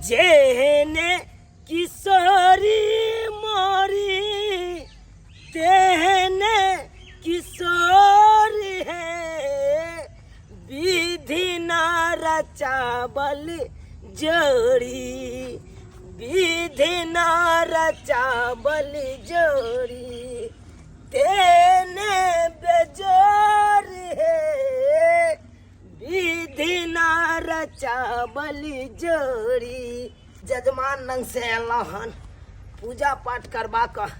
जेहने किशोरी मोरी तेहने किशोरी है, विधि न रचावल जोड़ी, विधि न रचावल जोड़ी, तेने बेजोर है, विधि न रचावल जोड़ी। जजमान नंग से अल्लाहन पूजा पाठ करवा कर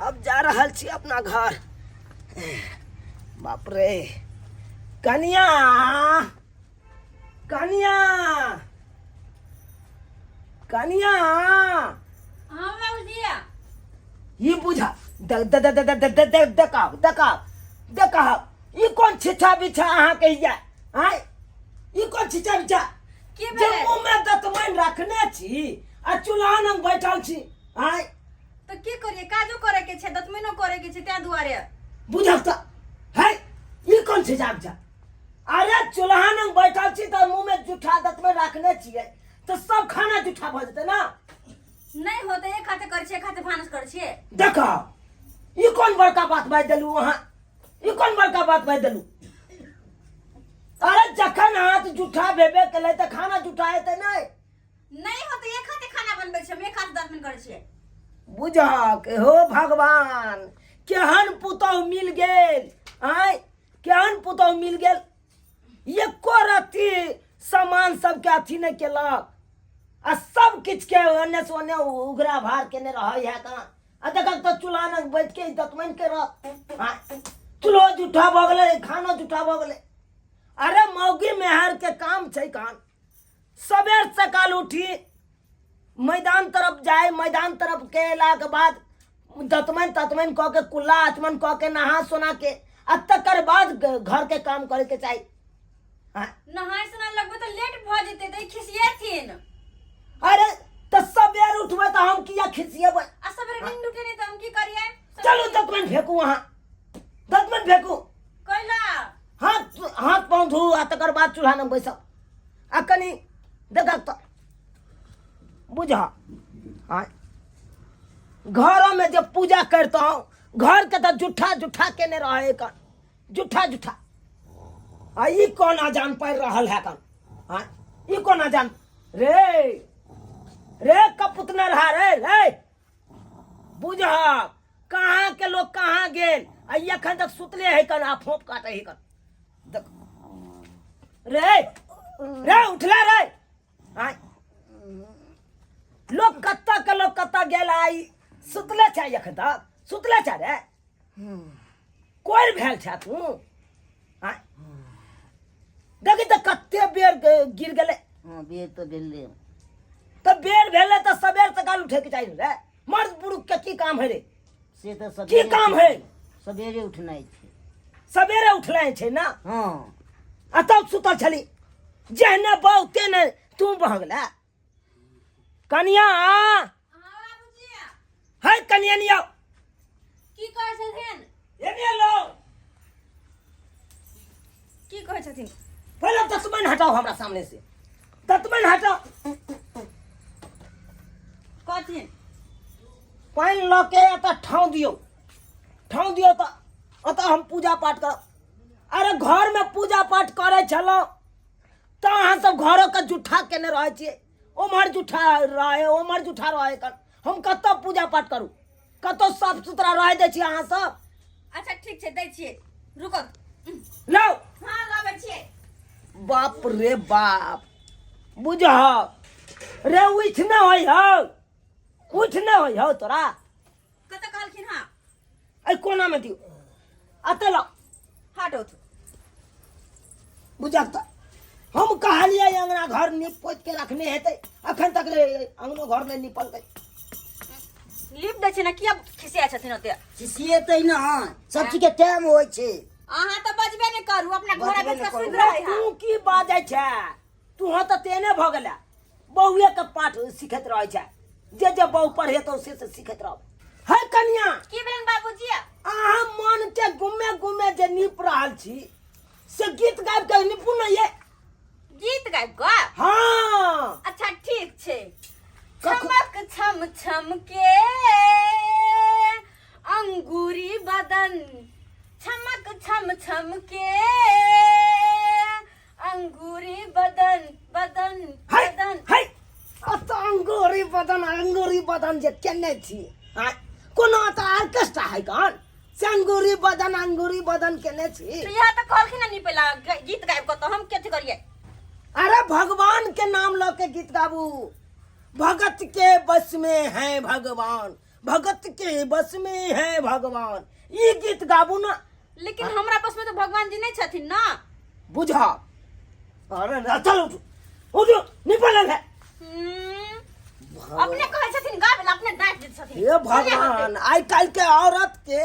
अब जा रहल छी अपना घर। बाप रे कन्या कन्या कन्या हाँ बाबूजिया ये बुझा देखाओ ये कौन छिछा बिछा अहाँ कहिया आय ये कौन छिछा बिछा के जे मुंह में दतमन रखने छी आ चूल्हा लंग बैठल छी आय तो की करिए काजो करे के छे दतमनो करे के छे त्या दुआरे बुझत है ये कौन छिछा बिछा अरे चूल्हा लंग बैठल छी त मुंह में जूठा दतमन रखने छिए तो सब खाना जूठा भ जते ना नहीं होते एक हाथे कर छे एक हाथे भानस कर छे। देखो ये कौन बड़का बात बाज देलू वहां ये कौन बड़का बात बाज देलू। अरे जखन हाथ जूठा भेबे कले त खाना जूठा हेते नहीं होते एक हाथे खाना बनबे छे एक हाथ दतमन कर छे। बुझा के हो भगवान केहन पुतौ मिल गेल आय केहन पुतौ मिल गेल एको रत्ती सामान सब के अथी नहीं केलक आ सब किछ के ओने से ओने उगरा भार केने रहै है का आ देखक त चूल्हा न बैठ के दतमन के रह हां चूल्हा जूठा भ गेले खाना जूठा भ गेले। अरे मौगी मेहर के काम छै कान सबेर सकाल उठी मैदान तरफ जाए मैदान तरफ के अयला के बाद दतमन ततमन क के कुल्ला आचमन क के नहा सोना के आ तकर बाद घर के काम करे के चाहिए। नहाय सोना लगबे तो लेट भ जेते त खिसियेथिन। अरे त सबेर उठबे त हम किया खिसियेबै आ सबेरे नींद उठे नहीं त हम की करिए। चलो दतमन फेंकू वहां दतमन फेंकू कैला हाथ हाथ पांव धो आ तकर बाद चूल्हा न बैसब आ कनी देखक त बुझा हां घर में जब पूजा करता हूं घर के त जूठा जूठा केने रहे कन जूठा जूठा आ ई कौन अजान पड़ रहल है कन हां ई कौन अजान रे रे कपुत न रहा रे बुझा कहां के लोग कहां गेल आ एखन तक सुतले है कन आ फोप काटे है कन देख रे रे उठला रे हां लोग कत्ता के लोग कत्ता गेल आई सुतले छ एखन तक सुतले छ रे कोई भेल छ तू हां देखि त कत्ते बेर गिर गेले। हां बेर तो गेले त बेर भेले त सबेर सकाल उठे के चाहिए रे मर्द पुरुष के की काम है रे से तो सब की काम है सवेरे उठनाइ छै सबेरे उठले छै ना। हां आ तब सुतल छली जेहने बहु तेने तू भगला कनिया हां बाबूजिया है कनिया नहीं आओ की कहै छथिन एने लो की कहै छथिन। पहले दतमन हटाओ हमरा सामने से दतमन हटाओ कथिन पानी लके त ठाव दियो त अत हम पूजा पाठ कर। अरे घर में पूजा पाठ करे छलो त अहाँ सब घरों का जूठा केने रहे छिए ओमहर जूठा रहे ओमहर जूठा रहे कर हम कत पूजा पाठ करू कत साफ सुथरा रह दे छी अहाँ सब। अच्छा ठीक छे दै छिए रुको लो हां लाबै छिए। बाप रे बाप बुझ रे उठ न होई हो तोरा कत कहलखिन हां ए कोना में दियो अते लो हटो तू बुझक त हम कहलिए अंगना घर नीप पोत के रखने हेते अखन तक रे अंगनो घर नहीं निपल गई लिप दै छै ना किया खिसिया छथिन ओते खिसिएतै न सब चीज के टाइम होय छै। अहाँ त बजबे नहीं करू अपना घर बजबे में नहीं सुन करू। रहे तू हां की बाजै छै तू ह त तेने भ गेला बहुए के पाठ सिखत रहे छै जे बहु पढ़े तो से सिखत रह है कन्या की भेलन बाबूजी अहाँ मन के गुमे जे निप रहल छी से गीत गाबि के निपुण ये गीत गाबि क हाँ अच्छा ठीक छै छम छम के अंगूरी बदन छमक छम छम के अंगूरी बदन बदन हाय बदन हाय अत अंगूरी बदन जे केने छी हाय कोनो त ऑर्केस्ट्रा है कौन से अंगूरी बदन केने छी तो यहाँ तक कहलखिन ना नहीं पहला गीत गायब को तो हम क्या करिए अरे भगवान के नाम लो के गीत गाबू भगत के बस में है भगवान भगत के बस में है भगवान ये गीत गाबू ना लेकिन हमरा पास में तो भगवान जी नहीं छथिन ना बुझा अरे चल उठो निकल है अपने कहे छथिन गाबे ला अपने डांट देत छथिन ये भगवान आई काल के औरत के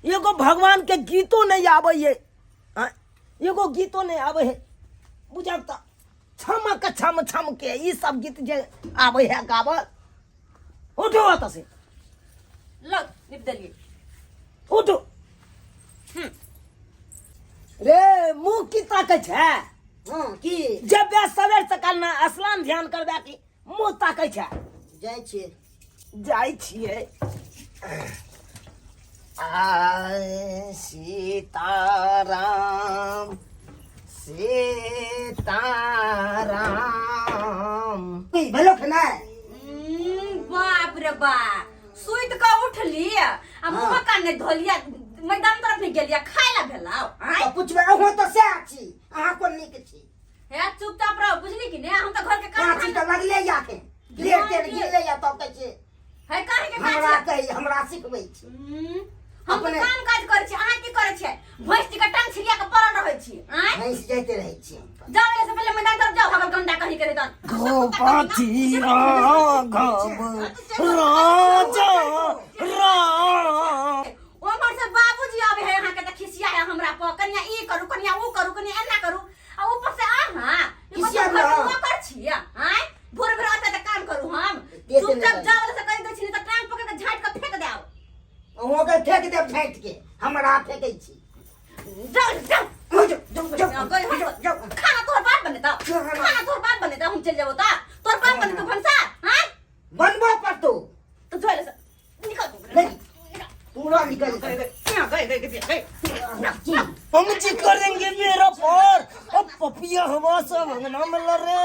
एगो भगवान के गीतो नहीं आवे है एगो गीतो नहीं आवे है बुझाता छमक छम छम के ये सब गीत जे आवे है गावल उठो त से लग निप देलिए उठो रे मुंह की ताकै छै हाँ की जब बे सवेर सकाल ना स्नान ध्यान करबे की मुंह ताकै छै जाइ छियै जाइ छियै आय सीताराम सीताराम की भेलो खेनाइ बाप रे बाप सुइत का उठली आ मुंह कान ने धोलिया मैदान तरफ नहीं गेलिया खाय ला भेलाओ तो पूछबे अहो तो से छी अहाँ कोन नीक छी हे चुपचाप रहो बुझली कि ने हम तो घर के काम काची तो लगले जाके लेटे गिरले या तो कहै छै है काहे के हमरा कहि हमरा सिखबै छी हम तो काम काज करे छी अहाँ की करे छै भैंस के टांग छिलिया के पड़ल रहै छी आय भैंस जाते रहै छी जाओ से पहले मैदान तरफ जाओ हमर गंडा कहि करे तन गोपति राघव राजा राम ओमर से बाबूजी आवे है यहाँ के त खिसिया है हमरा पर कनिया ई करू कनिया ऊ करू कनिया एना करू आ ऊपर से आहा ई खिसिया मतलब ना। घर में कर छी आय भोर भोर आते त काम करू हम चुपचाप जाओ से कहि दै छी त टांग पकड़ के झाट के फेंक देओ अहो के फेंक दे फाइट के हमरा फेंकै छी जाओ जाओ जाओ खाना तोहर बाप बने त खाना तोहर बाप बने त हम चल जाबो त तोहर बाप बने तो भंसा हां बनबो पड़तो तो जोले से निकल नहीं पूरा निकल हम जी करेंगे मेरा पार अब पपिया हवा सब अंगना में लड़े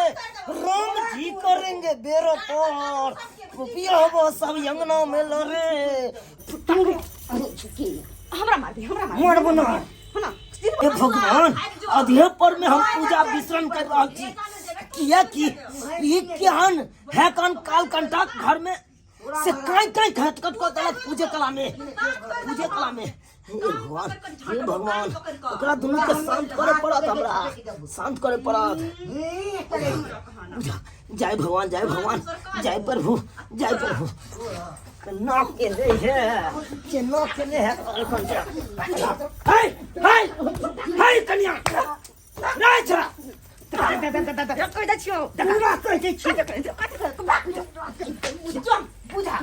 राम जी करेंगे बेरा पार पपिया हवा सब अंगना में लड़े हमरा मार दे मोर बना ना हे भगवान अधे पर में हम पूजा विश्राम कर रहा छी किया कि ये ज्ञान है कान काल कंटा घर में से काई खटखट को दलक पूजे कला में हे भगवान ओकरा दुनू के शांत करे पड़त हमरा शांत करे पड़त जय भगवान जय प्रभु नाक के ले है के नाक के ले है काल कंटा हाय कन्या राय छरा कहि दै छियो पूरा कहि दै छियो पूजा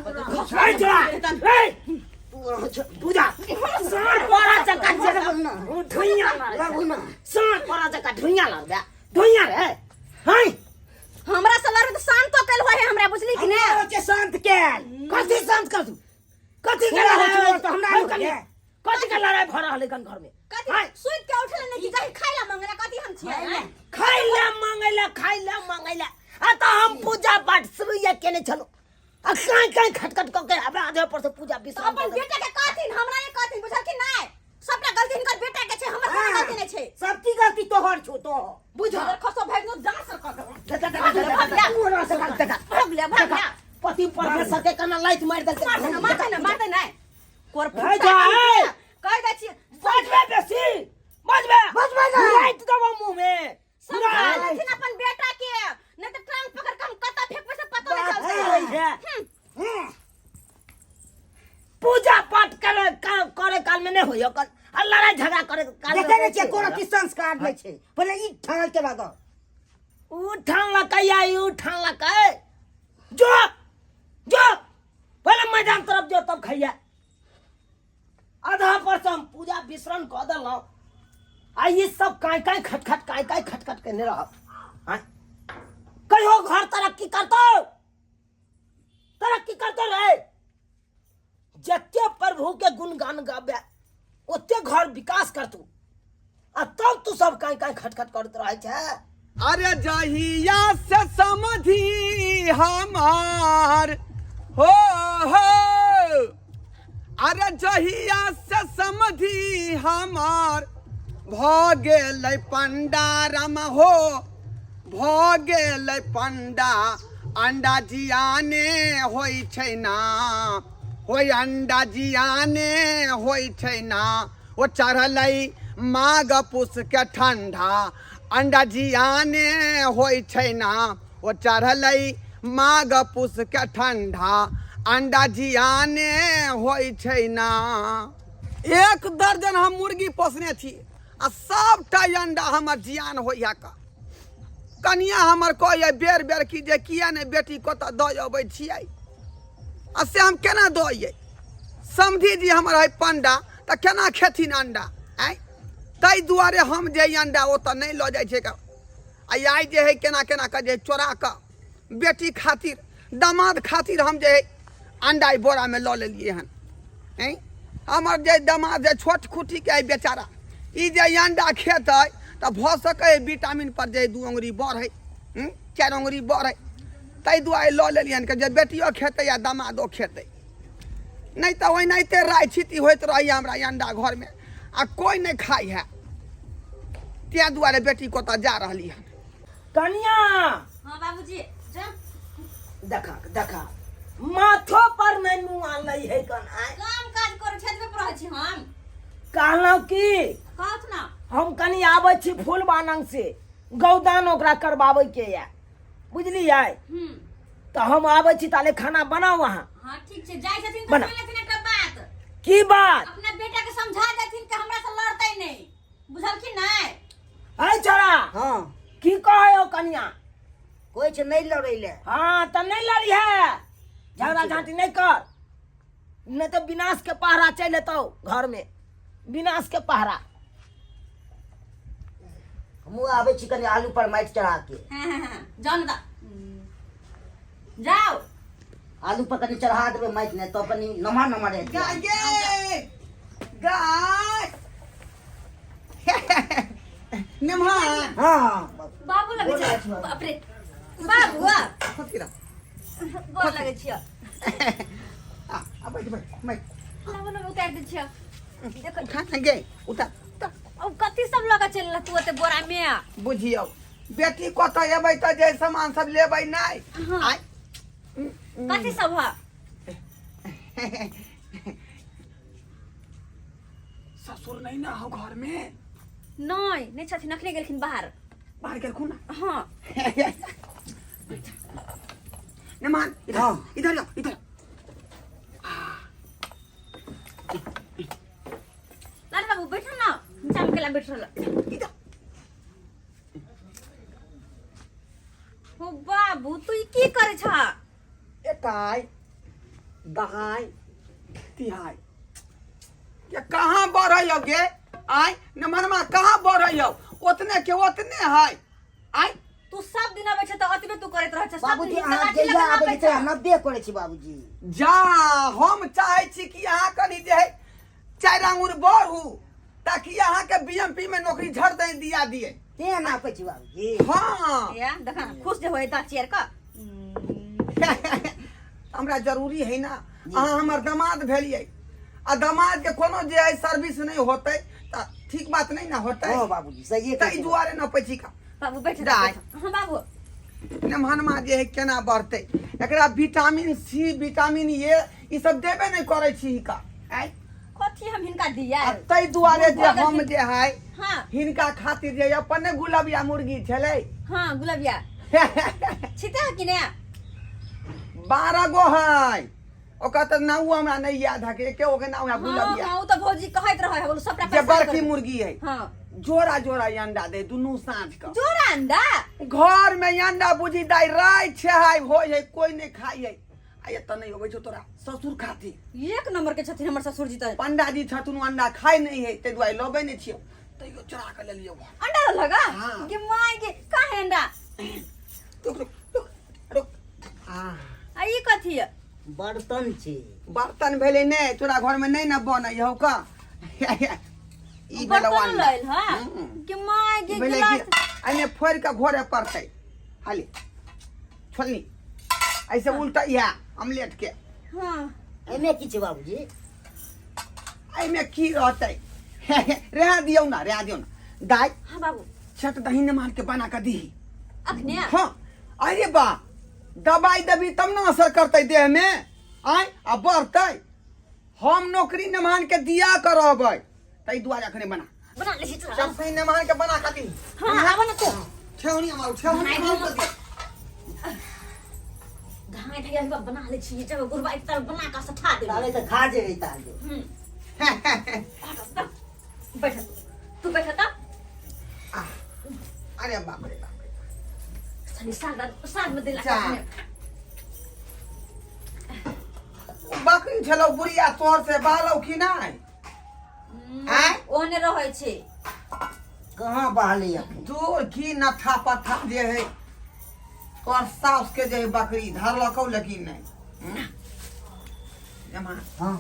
पूजा साँझ पड़ा चक्का ढुइया साँझ पड़ा चक्का ढुइया लग ढुइया रे हाय हमरा से लड़ तो शांत तो कल होय हमरा बुझली कि ने के शांत के कथी शांत कर तू कथी के लड़ाई तो हमरा कथी के लड़ाई भरा हले कन घर में कथी सुइत के उठले ने कि जाई खाइला मंगला कथी हम छियै खाइला मंगैला आ तो हम पूजा पाठ शुरू या केने छलो आ काई खटखट क के आबे आधे पर से पूजा विश्राम अपन बेटा के कथिन हमरा ने कथिन बुझल कि नहीं सबटा गलती इनकर बेटा के छै हमर कोनो गलती नहीं छै सबकी गलती तोहर छो तो बुझा अगर खसो भागनो डांस कर भाग पति परमेश्वर के कना लाइट मार दे मारते ना कोर है जा कह दै छी बजबे बेसी बजबे ना लाइट दबा मुंह में सब कथिन अपन बेटा के नहीं तो टांग पकड़ के हम कता फेंकबे से पता नहीं चलता पूजा पाठ करे काल में नहीं होयो कल लड़ाई झगड़ा करे काल में देखे ने कोनो की संस्कार नै छै पहिले ई ठाल के लागो उ ठान लकाई जो पहले मैदान तरफ जो तब खैया आधा पर से हम पूजा विश्राम कर देलहुं आ ये सब काई खटखट करने रह कहियो घर तरक्की करतो तरक्की करते रहे। जते प्रभु के गुणगान गाबे ओते घर विकास कर तू, आ तब तू सब कहीं कहीं खटखट करत रहे छे। अरे जहिया से समझी हमार हो, अरे जहिया से समझी हमार भ गेलै पंडा राम हो, भ गेलै पंडा। अंडा जियाने होइ छै ना, होय अंडा जियाने होइ छै ना। ओ चढ़लै माघ पुष के ठंडा, अंडा जियाने होइ छै ना। ओ चढ़लै माघ पुष के ठंडा, अंडा जियाने होइ छै ना। 1 दर्जन हम मुर्गी पोसने छी आ सबटा अंडा हमर जियान होइया का। कनिया हमर कहैया बेर बेर की जे किया ने बेटी कतऽ दऽ अबै छियै, आ से हम केना दइयै। समझी जी हमर है पंडा तऽ केना खेथिन अंडा आय। ताहि दुआरे हम जे अंडा ओतऽ नहीं लऽ जाइ छै का। आई जे है केना केना के जे चोरा के बेटी खातिर दामाद खातिर हम जे है अंडा ई बोरा में लऽ लेलिए हन। हमर जे दामाद जे छोट खुटी के बेचारा ई जे अंडा खेतै तऽ भऽ सकै विटामिन पर जे 2 अंगुरी बढ़ै, 4 अंगुरी बढ़ै। ताहि दुआरे लऽ लेलियन कि जे बेटियो खेतै या दामादो खेतै। नहीं तो ओनाहिते राय छिती होइत रही हमरा अंडा घर में, आ कोई नहीं खाई है। त्या दुआरे बेटी को तो जा रही है। कनिया हाँ बाबूजी जा। देखा देखा माथो पर नहीं मुँह आलै है कन आय। काम काज कर छत पे रहै छी हम। कहलौ की कहत ना हम कनी आबै छी फूल बानंग से गौदान ओकरा करबाबै के या, बुझलियै। तो हम आबै छी ताले खाना बनाओ वहाँ। हाँ ठीक छै, जाय छथिन तऽ बना। सुन लेथिन एकटा बात। की बात? अपना बेटा के समझा देथिन कि हमरा से लड़तै नहीं, बुझलखिन नहीं। है छोरा हाँ की कहै हो कनिया? कोई छै नहीं लड़ै ले। हाँ तो नहीं लड़ी है, झगड़ा झांटी नहीं कर, नहीं तो विनाश के पहरा चल तो घर में, विनाश के पहरा। हमहू आबै छी कनी आलू पर माटि चढ़ा के। हाँ जाओ ना जाओ। आलू पर कनी चढ़ा देबै माटि ने तो कनी नमहर नमहर हेतै। गाय गे गाय निम्हान हाँ बाबू लगे बोल छै। रहै छी बाबू। बाप रे बाबू खतिरा गोर लगे छियो। आ बैठ बैठ मैं लाबो ना उतार दे छियो। देखो खाना गे उतार उतार। अब कथी सब लगा चल तू ओते बोरा में। बुझियो बेटी कतऽ एबै तऽ जे सामान सब लेबै नहीं। हाँ। आय कथी सब है? ससुर नहीं ना हो घर में? नहीं छथिन, अखने गेलखिन बाहर। बाहर के खूना हाँ निम्हान इधर हाँ। इधर जाओ इधर। लाल बाबू बैठो ना, चाम केला बैठ रहल। इधर हो बाबू तू ई की करे छ? एकाई दहाई तिहाई ये कहाँ बढ़ गे। आय नमनमा कहाँ बढ़ ओतने के ओतने है। आय तू सब दिन आबै छ त अतबे तू करैत रहै छ। सब बाबूजी दिन अहाँ लाठी जहिया लगा आबै आबै छै छ। नब्बे करै छी बाबूजी। जा हम चाहे छी कि अहाँ कनी जे है 4 आंगुर बढ़ू ताकि अहाँ के बीएमपी में नौकरी झड़ दे दिया दिए। ते ना कहै छी बाबूजी। हाँ या देखा खुश जे होय ता चेयर का। हमरा जरूरी है ना, अहाँ हमर दामाद भेलिए आ दामाद के कोनो जे है सर्विस नहीं होते त ठीक बात नहीं ना होते। हाँ बाबूजी सही है। ताहि दुआरे न पैची का बाबू बैठ दाई। हां बाबू नमहनमा जे है केना बढ़ते एकरा विटामिन सी विटामिन ए ई सब देबे नहीं करे छी का। आय कथी हम हिनका दिया? आ ताहि दुआरे जे हम जे है हां हिनका खातिर जे अपने गुलाबिया मुर्गी छले। हां गुलाबिया छिते कि ने 12 गो है। ओकर त नाउ हमरा नहीं याद है के ओके नाउ है गुलाबिया। हां उ त भौजी कहैत रहै है बोल सबटा जे पैसा बड़की मुर्गी है हां जोड़ा जोड़ा अंडा दे दुनू साँझ का। जोरा अंडा घर में अंडा बुझी दाई राय छहाई होय है कोई नहीं खाई है। आ ये त नहीं होबै छौ तोरा ससुर खातिर। एक नंबर के छथिन हमर ससुर जी त। पंडा जी छथुन अंडा खाई नहीं है ते दुआरे लबै नहीं छियो तैयो चढ़ा के ले लियो। अंडा लगा हाँ। के माय के काहे अंडा? रुक रुक रुक रुक। आ ई कथी है? बर्तन छे। बर्तन भेले नहीं तोरा घर में नहीं ना बन हो का ई भेला बर्तन वाला लइल हां कि माय के भेले गिलास कि एने फोड़ के घोड़े पड़तै हाली छोलनी ऐसे उल्टा या ऑमलेट के हां एमे की छे बाबूजी? एमे की रहतै रह दियौ ना दाई हां बाबू छट दही ने मार के बना के दी अखने हाँ अरे बा दवाई दबी तब ना असर करते देह में आय आ बढ़ते हम नौकरी न मान के दिया करबै तै दुआरे अखने बना ले छी चल सब सही न मान के बना के दी हां आब न तो छेउनी मार छेउनी धाय भैया हम बना ले छी जब गुरबा एक तरफ बना के सठा दे ताले तो खा जे रही ताले। बैठ तू बैठ ता अरे बाप रे बाप साली साग में दिला साग। बकरी छलो बुढ़िया तोर से बालौ कि नहीं आय? ओने रहै छै कहाँ बहले अखन? दूर की नथा पथा जे है तोर सास के जे है बकरी धरलकौ लेकिन नहीं जमा हाँ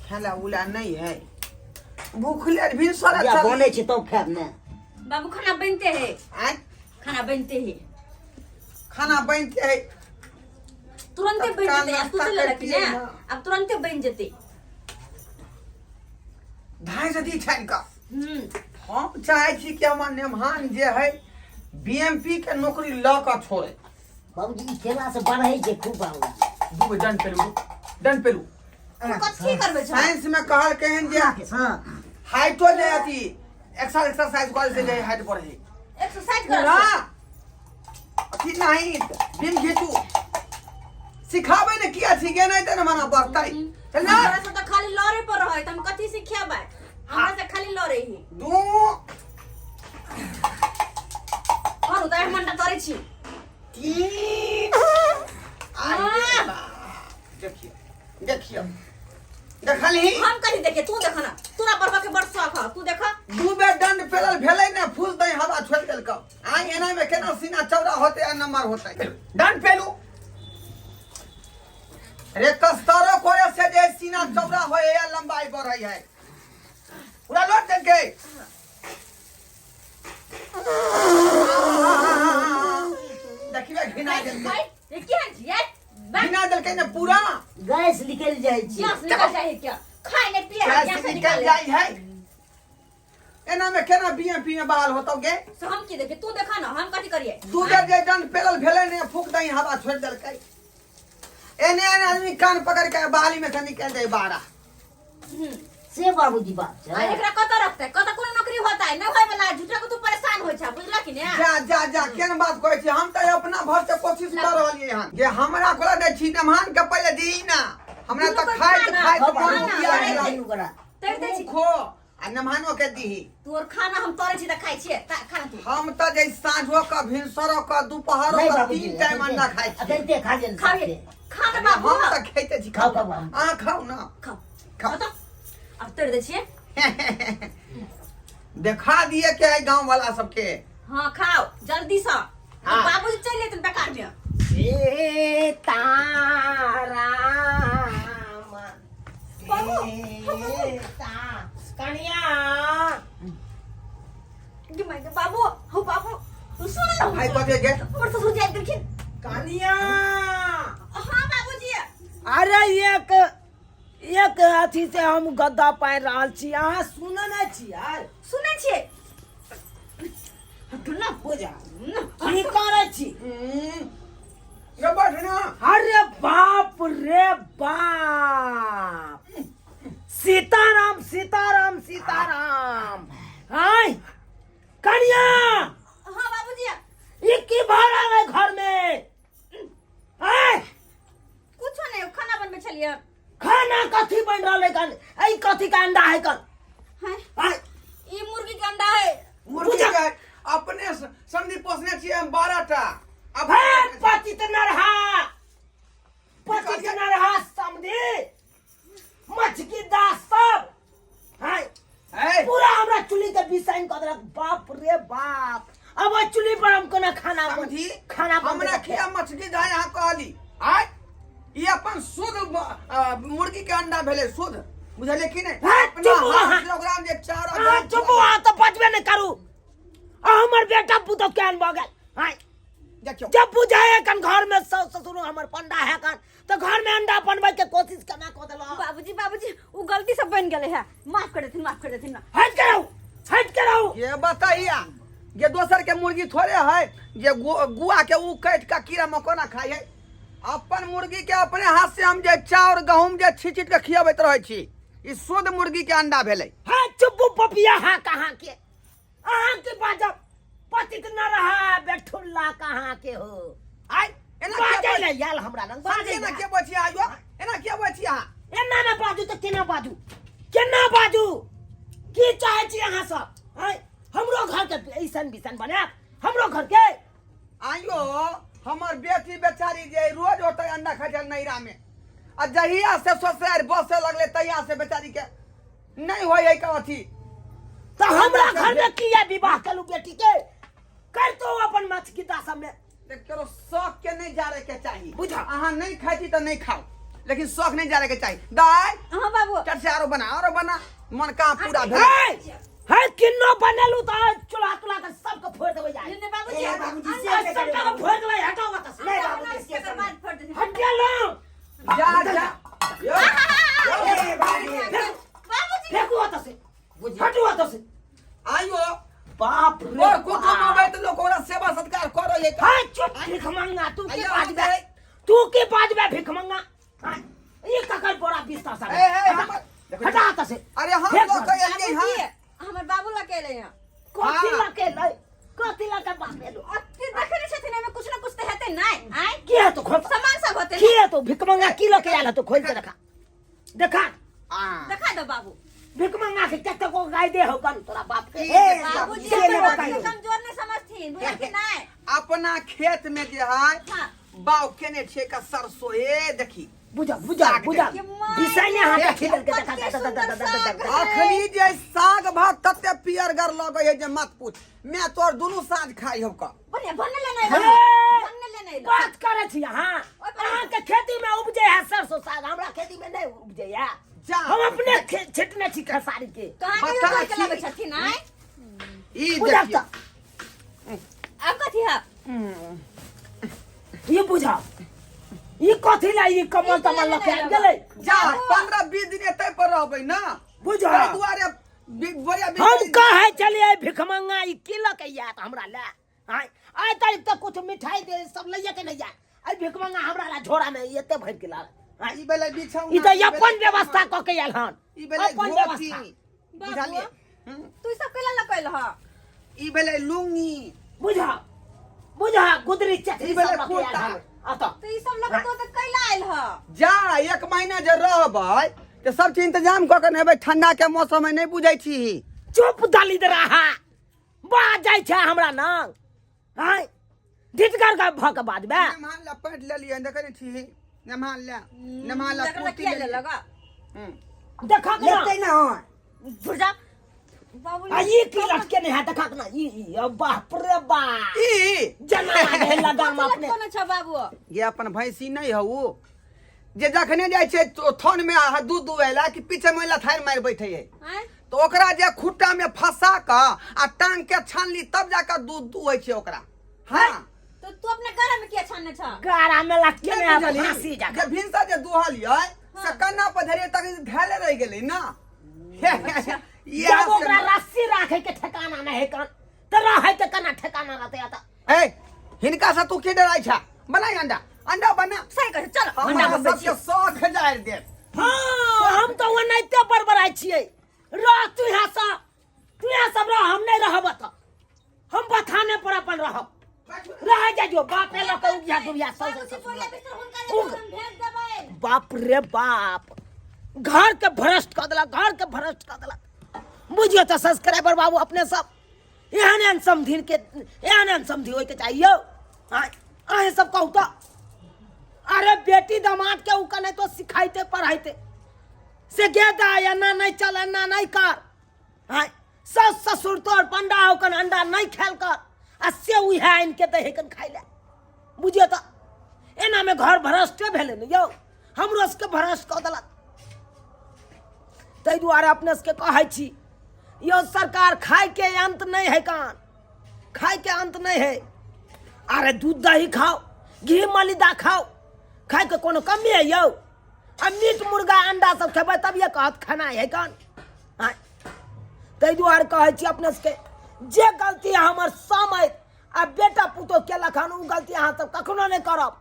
खेला उला नहीं है भूखले भी सारा या चल बने छे तो खाब ने। बाबू खाना बनते है आय खाना बनते है खाना बनते है तुरंते बन तत्काल जेते अब तू नाश्ता चले करती लकी है ना ना। अब तुरंते बन जेते ढाई से दी छान का हम चाहे छी कि हमर नेमान जे है बीएमपी के नौकरी ल के छोड़े बाबूजी ई खेला से बढ़ै छे खूब बाबूजी। दू डन पेलू तू कथी करबे छ साइंस में कहल केहन जे हाँ हाइटो जे अथी एक्सरसाइज करे से जे हाइट बढ़े एक्सरसाइज ना कर अथी नहीं बिन घीचू सिखाबे ने किया सीखे नहीं त मना बढ़तै चल ना हमरा से त खाली लड़े पर रहै त हम कथी सिखाबै हमरा से खाली लड़े ही दू और उतार मंडा करे छी तीन आय बा देखियो देखली हम कहीं देखे तू देख ना तोरा बड़का के बड़ शौक है तू देखा दू बेर दंड पेलल भेलै ने फूल दई हवा छोड़ देलकौ आइ एना में केना सीना चौड़ा होते आ नंबर होते दंड पेलू रे कस्तरो कोरे से जे सीना चौड़ा होए या लंबाई बढ़ै है पूरा लौट दे के देखिए घिना देल भाई ये क्या है ये घिना देल के ने पूरा गैस निकल जाए छे। गैस निकल जाए क्या खाए ने पिए गैस निकल जाई है एना में केना बीएमपी में बहाल होतौ गे सो हम की देखे तू देखा ना हम कथी करिए दू बेर जे दंड पेलल भेलै ने फूक दई हवा छोड़ देलकै एने एने आदमी कान पकड़ के बाली में से निकल जाए बाड़ा से बाबूजी बात छे। एकरा कत रखते कत कोनो नौकरी होता है न होय वाला झूठा को तू परेशान होय छ बुझला कि ने जा केन बात कहै छी हम त अपना भर से कोशिश कर रहलिए हन जे हमरा कोला दे छी नमान के पहले दी ना हमरा त खाइत भगवान बहुत दिया दिया है ओकरा। तैरते छी खो आ नमानो के दी तोर खाना हम तोरे छी त खाइ छी खाना तू हम त जे साँझो का भिनसरो का दोपहरो नहीं का बाबूजी 3 टाइम अंडा खाइ छी अकेले खा गेल खावे खाना बाबू हम त खैते छी खाओ बाबू। आ खाओ ना खाओ खाओ। तो अब तोड़ दे छिए देखा दिए के है गांव वाला सबके हां खाओ जल्दी से हाँ। बाबूजी चल लेते बेकार में कनिया कि मैं बाबू हो बाबू तू सुन ना भाई कहे गे और तो सोच देखिए कनिया हां बाबूजी अरे एक अथी से हम गद्दा पाइ रहल छी अहाँ सुन न छी यार सुनै छिए ना हो जा की करे छी ये बैठ ना अरे बाप रे बाप सीताराम सीताराम सीताराम हाय कनिया हां बाबूजी ये की भरा है घर में हाय कुछ नहीं खाना बनबे छलिए खाना कथी बन रहल है कन आई कथी का अंडा है कन हैं हाय ई मुर्गी का अंडा है मुर्गी के अपने समझी पोसने छिए हम 12 टा अब है पतित न रहा समझी मछकी दास सब हाय है पूरा हमरा चुली के बिसाइन कर देलक बाप रे बाप अब ओइ चुली पर हमको ना खाना समझी खाना हमरा खिया मछली जाए यहाँ कहली आय ये अपन शुद्ध मुर्गी के अंडा भेले शुद्ध बुझलिए कि नहीं हाँ, अपना चुप हाथ वहाँ। किलोग्राम जे चारा हाँ, चुप वहाँ तो बचबे नहीं करू हमर बेटा पुतौ केहन भऽ गेल हाँ देखियो जब बुझाए कन घर में सास ससुर हमर पंडा है कन तो घर में अंडा बनबै के कोशिश केना कऽ देलौ बाबूजी बाबूजी वो गलती से बन गेले है माफ कर देथिन ना हट के रहू ये बताइए ये दोसर के मुर्गी थोड़े है जे गुआ के ऊ काट के कीड़ा मकोड़ा खाई है अपन मुर्गी के अपने हाथ से हम जे चाउर गहूम जे छीट के खियाबैत रहै छी ई शुद्ध मुर्गी के अंडा भेलै हाँ चुप पपिया हाँ कहाँ के अहाँ के बाजब पतित न रहा बेठुल्ला कहाँ के हो आइ एना बाजै ले याल हमरा लग बाजै एना ना के बचिया आइयो एना के बचिया एना ना बाजू तो केना बाजू की चाहे छी अहाँ सब हैं हमरो घर के ऐसन बिसन बनाब हमरो घर के आइयो हमर बेटी बेचारी जे रोज ओतै अंडा खाइ छै नैरा में आ जहिया से ससुरार बसे लगले तहिया से बेचारी के नहीं होय है का अथी तो हमरा घर में किया विवाह कलू बेटी के कर तो अपन मछ की दासा में करो शौक के नहीं जा रहे के चाहिए बुझा। अहाँ नहीं खाई तो नहीं खाओ लेकिन शौक नहीं जा रहे के चाहिए दाई हां बाबू चट से आरो बना मन का पूरा भेल है किन्नो बनेलू तो चुला के सबको फोड़ देबै जाय ने बाबूजी ए बाबूजी सबका को फोड़ देबै हटाओ मत से नहीं बाबूजी के बाद फोड़ देथिन हट गेलो जा यो ए बाबूजी बाबूजी फेंकू हट से हटू हट से आइयो बाप रे और कुछ मोबाइल तो लोग ओरा सेवा सत्कार करो ये हां चुप भिख मंगा तू के बाजबे भिख मंगा हां ये ककर बड़ा बिस्तर सा हटा हट से अरे हम लोग तो ये बाबूजी हां हमर बाबू लकेले हैं कथी हाँ। लके लै कथी लके बापेलो अति देखै छथिन एमे कुछ ना कुछ तो हेतै नहीं आइ की है तो खोल सामान सब होतै की है तो भिख मंगा की लके आला तो खोल के देखा देखा दो बाबू भिख मंगा के कते को गाय दे हो कन तोरा बाप के ए, बाबूजी ये हमर ले बात बताइए। के कमजोर नहीं समझथिन बुझा कि नहीं अपना खेत में जे है हां बाव केने छे का सरसों ए देखी बुझा के माय विषय ने हाथ देखी, खिलल के कते सुंदर साग है। अखनी जे साग भात तते पियरगर लगे है जे मत पूछ मैं तोर दुनु साँझ खाई हम का बनने ले नहीं हे! बनने ले नहीं बात करे छी हां अहाँ के खेती में उपजे है सरसों साग हमरा खेती में नहीं उपजे है जा। हम अपने छिटने छी खेसारी के कहां के बता कोई के लगे छी। छथिन आइ ई बुझा देखियो अब कथी है ये बुझा ये कथी ला ये कमल तमल लके आ गेलै जा 15-20 दिन एतै पर रहबै ना बुझा ताहि दुआरे बोरिया हम कहे चलिए भिख मंगा ई की लके या त हमरा ले आय आय तक तो कुछ मिठाई दे सब लइया के नहीं जा आई भिख मंगा हमरा ला झोरा में एते भर के ला ई बेले बिछाऊ ई त अपन व्यवस्था क के आयल हन ई बेले अपन धोती व्यवस्था बुझलिए तू सब केला लकैल ह ई बेले लुंगी बुझा गुदरी चटनी ई सब बेले लके कुर्ता। आयल हन अत तो ई सब लगे तो कैला आइल ह जा 1 महीना जे रहबै ते सब चीज इंतजाम क के नेबै ठंडा के मौसम में नहीं बुझै छी चुप दलित रहा बाज जाय छै हमरा नाम हाय ढिटकर का भक बाजबे नमान ला पैंट ले लिए देखै छी नमान ला लगा कुर्ती किया ले ले लिया। लगा देखा के लेते ना हो बुझा बाबू आ ये की लटके नहीं है देखा के ना ई बाप रे बाप ई जना है लगाम अपने कोन छ बाबू ये अपन भैंसी नहीं हऊ जे जखने जाय छै तो थन में दूध दुहेला कि पीछे में लथार मार बैठे है हैं तो ओकरा जे खुट्टा में फंसा क आ टांग के छानली तब जाकर दूध दुहै छै ओकरा हाँ तो तू अपने घर में किया छानने छ गारा में लटके ये नहीं है बुझली, फांसी जे जाकर भिनसा जे दुहलियै से कन्ना पर धरे तक धैले रह गेलै ना ये जब ओकरा रस्सी राखे के ठिकाना नहीं है कन तो रहे के कना ठिकाना रहते आता ए हिनका से तू के डराय छा बनाई अंडा बना सही कर चल हमरा अंडा बन सबके शौक हजार दे हाँ हम तो ओनाइते बड़बड़ाई छियै रह तू यहाँ सब रह हम नहीं रहब त हम बथाने पर अपन रहब रह जाइयो बाप रे लके उगिया दुबिया सब बोले बिस्तर हुनका ले हम भेज देबै बाप रे बाप घर के भ्रष्ट कर देलक बुझियो तो सब्सक्राइबर बाबू अपने सब एहन समझी होय के चाहिए अहे सब कहू तो अरे बेटी दामाद के उका नहीं तो सिखाइते पढ़ाइते से गे दा या ना नहीं चल ना नहीं कर हाँ सस ससुर तोर पंडा होकन अंडा नहीं खेल कर आ से उहे इनके दहेकन खाइ ले बुझियो तो एना में घर भ्रष्टे भेले न यौ हमरो सबके भ्रष्ट कऽ देलक। ताहि दुआरे अपने सबके कहै छी यौ सरकार, खाय के अंत नहीं है कान, खाय के अंत नहीं है। अरे दूध दही खाओ, घी मलिदा खाओ, खाय के कोनो कमी है यौ? आ मीट मुर्गा अंडा सब खेबै तब ये कहत खाना है कान। ताहि दुआरे कहै छी अपने सबके जे गलती हमर समय आ बेटा पुतोह केलक हन उ गलती अहाँ सब कखनो नहीं करब।